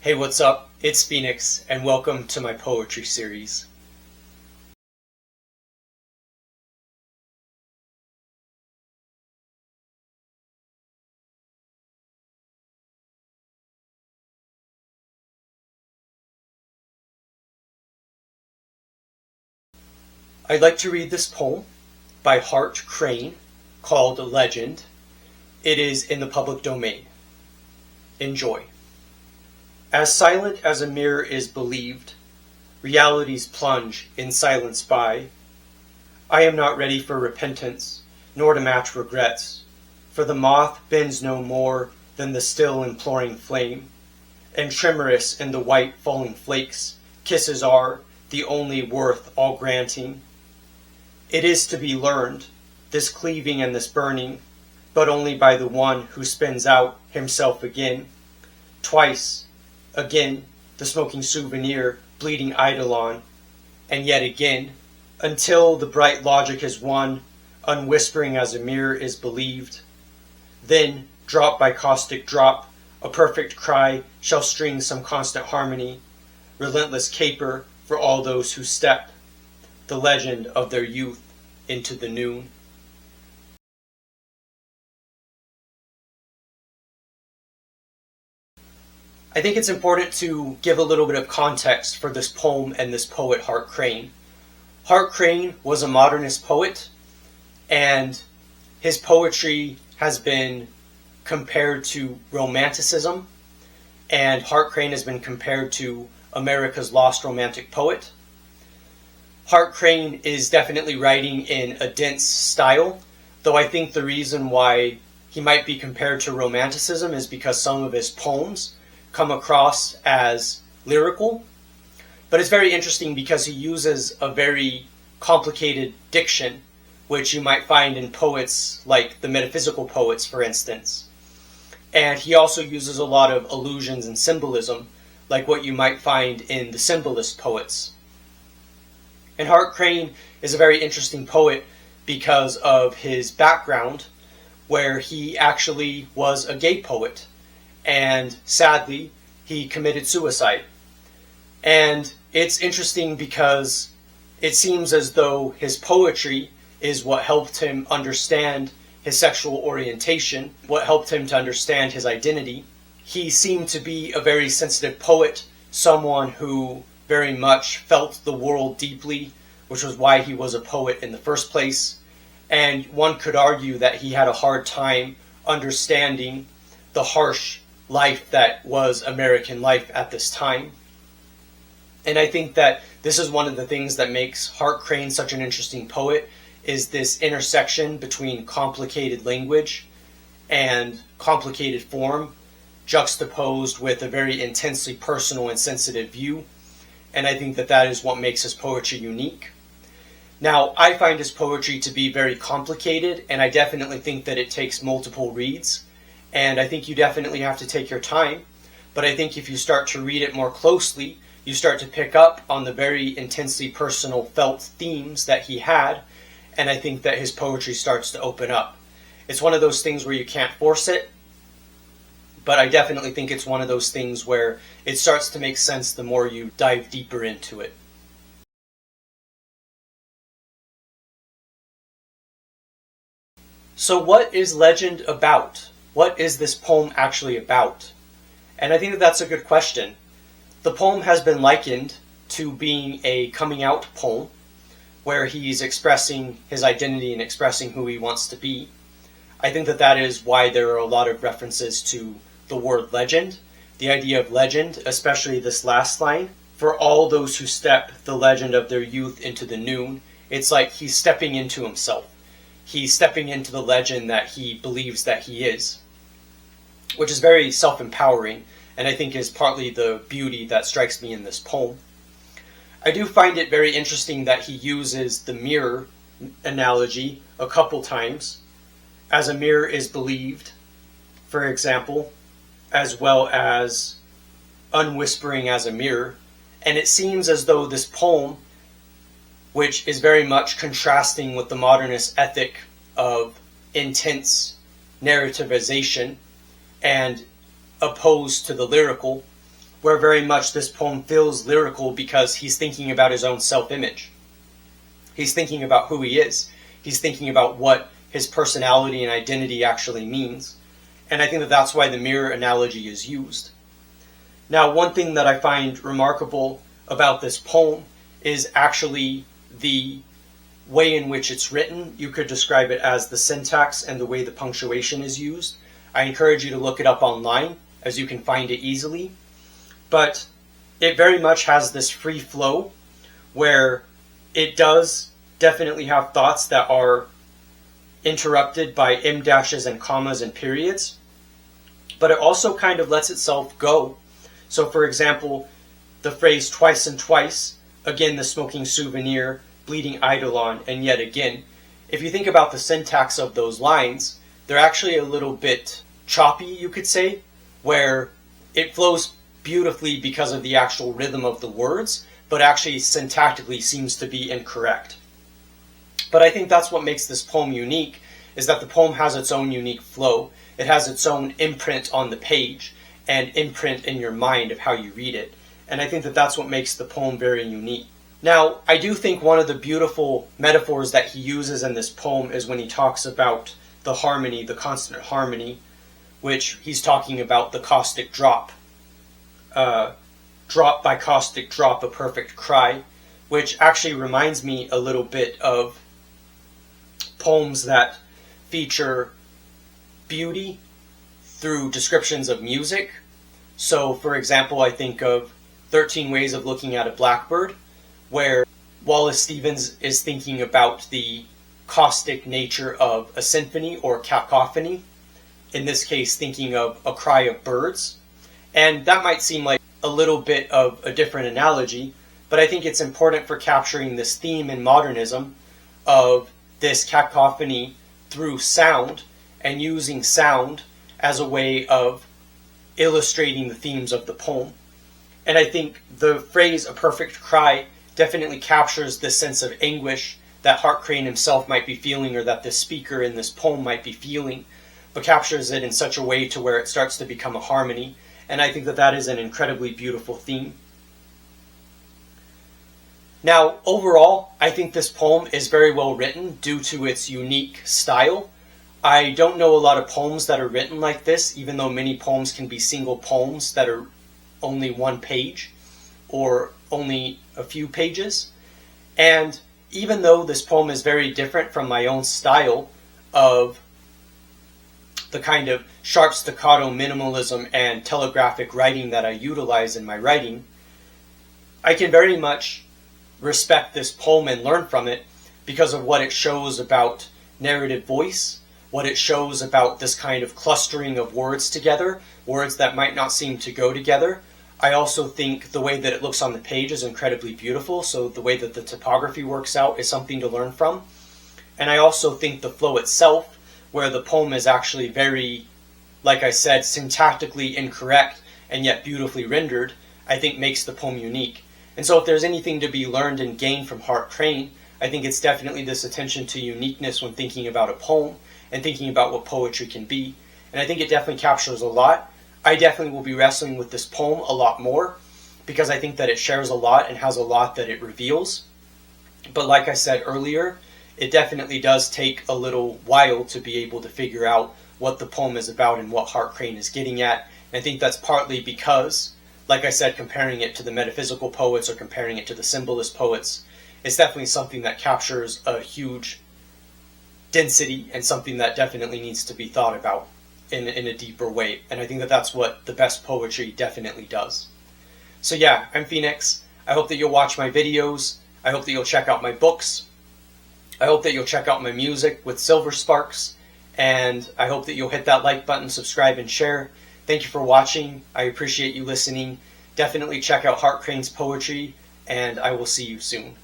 Hey, what's up? It's Phoenix, and welcome to my poetry series. I'd like to read this poem by Hart Crane called Legend. It is in the public domain. Enjoy. As silent as a mirror is believed, realities plunge in silence by. I am not ready for repentance, nor to match regrets, for the moth bends no more than the still imploring flame, and tremorous in the white falling flakes, kisses are the only worth all granting. It is to be learned, this cleaving and this burning, but only by the one who spins out himself again. Twice, again, the smoking souvenir, bleeding eidolon, and yet again, until the bright logic is won, unwhispering as a mirror is believed. Then, drop by caustic drop, a perfect cry shall string some constant harmony, relentless caper for all those who step the legend of their youth into the noon. I think it's important to give a little bit of context for this poem and this poet, Hart Crane. Hart Crane was a modernist poet, and his poetry has been compared to Romanticism, and Hart Crane has been compared to America's lost romantic poet. Hart Crane is definitely writing in a dense style, though I think the reason why he might be compared to Romanticism is because some of his poems come across as lyrical. But it's very interesting because he uses a very complicated diction, which you might find in poets like the metaphysical poets, for instance. And he also uses a lot of allusions and symbolism, like what you might find in the symbolist poets. And Hart Crane is a very interesting poet because of his background, where he actually was a gay poet, and sadly, he committed suicide. And it's interesting because it seems as though his poetry is what helped him understand his sexual orientation, what helped him to understand his identity. He seemed to be a very sensitive poet, someone who very much felt the world deeply, which was why he was a poet in the first place. And one could argue that he had a hard time understanding the harsh life that was American life at this time. And I think that this is one of the things that makes Hart Crane such an interesting poet, is this intersection between complicated language and complicated form, juxtaposed with a very intensely personal and sensitive view. And I think that that is what makes his poetry unique. Now, I find his poetry to be very complicated, and I definitely think that it takes multiple reads. And I think you definitely have to take your time. But I think if you start to read it more closely, you start to pick up on the very intensely personal felt themes that he had. And I think that his poetry starts to open up. It's one of those things where you can't force it, but I definitely think it's one of those things where it starts to make sense the more you dive deeper into it. So what is Legend about? What is this poem actually about? And I think that that's a good question. The poem has been likened to being a coming out poem, where he's expressing his identity and expressing who he wants to be. I think that that is why there are a lot of references to the word legend, the idea of legend, especially this last line. For all those who step the legend of their youth into the noon, it's like he's stepping into himself. He's stepping into the legend that he believes that he is, which is very self-empowering, and I think is partly the beauty that strikes me in this poem. I do find it very interesting that he uses the mirror analogy a couple times. As a mirror is believed, for example, as well as unwhispering as a mirror. And it seems as though this poem, which is very much contrasting with the modernist ethic of intense narrativization and opposed to the lyrical, where very much this poem feels lyrical because he's thinking about his own self-image. He's thinking about who he is. He's thinking about what his personality and identity actually means. And I think that that's why the mirror analogy is used. Now, one thing that I find remarkable about this poem is actually the way in which it's written. You could describe it as the syntax and the way the punctuation is used. I encourage you to look it up online, as you can find it easily. But it very much has this free flow where it does definitely have thoughts that are interrupted by em dashes and commas and periods, but it also kind of lets itself go. So for example, the phrase twice and twice, again the smoking souvenir, bleeding eidolon, and yet again. If you think about the syntax of those lines, they're actually a little bit choppy, you could say, where it flows beautifully because of the actual rhythm of the words, but actually syntactically seems to be incorrect. But I think that's what makes this poem unique, is that the poem has its own unique flow. It has its own imprint on the page and imprint in your mind of how you read it. And I think that that's what makes the poem very unique. Now, I do think one of the beautiful metaphors that he uses in this poem is when he talks about the harmony, the consonant harmony, which he's talking about the caustic drop. Drop by caustic drop, a perfect cry, which actually reminds me a little bit of poems that feature beauty through descriptions of music. So, for example, I think of 13 Ways of Looking at a Blackbird, where Wallace Stevens is thinking about the caustic nature of a symphony or cacophony, in this case thinking of a cry of birds. And that might seem like a little bit of a different analogy, but I think it's important for capturing this theme in modernism of this cacophony through sound, and using sound as a way of illustrating the themes of the poem. And I think the phrase "a perfect cry" definitely captures this sense of anguish that Hart Crane himself might be feeling, or that the speaker in this poem might be feeling, but captures it in such a way to where it starts to become a harmony. And I think that that is an incredibly beautiful theme. Now, overall, I think this poem is very well written due to its unique style. I don't know a lot of poems that are written like this, even though many poems can be single poems that are only one page or only a few pages. And even though this poem is very different from my own style of the kind of sharp staccato minimalism and telegraphic writing that I utilize in my writing, I can very much respect this poem and learn from it because of what it shows about narrative voice, what it shows about this kind of clustering of words together, words that might not seem to go together. I also think the way that it looks on the page is incredibly beautiful, so the way that the typography works out is something to learn from. And I also think the flow itself, where the poem is actually very, like I said, syntactically incorrect and yet beautifully rendered, I think makes the poem unique. And so if there's anything to be learned and gained from Hart Crane, I think it's definitely this attention to uniqueness when thinking about a poem and thinking about what poetry can be. And I think it definitely captures a lot. I definitely will be wrestling with this poem a lot more because I think that it shares a lot and has a lot that it reveals. But like I said earlier, it definitely does take a little while to be able to figure out what the poem is about and what Hart Crane is getting at. And I think that's partly because, like I said, comparing it to the metaphysical poets or comparing it to the symbolist poets, it's definitely something that captures a huge density and something that definitely needs to be thought about in a deeper way. And I think that that's what the best poetry definitely does. So yeah, I'm Phoenix. I hope that you'll watch my videos. I hope that you'll check out my books. I hope that you'll check out my music with Silver Sparks. And I hope that you'll hit that like button, subscribe, and share. Thank you for watching. I appreciate you listening. Definitely check out Hart Crane's poetry, and I will see you soon.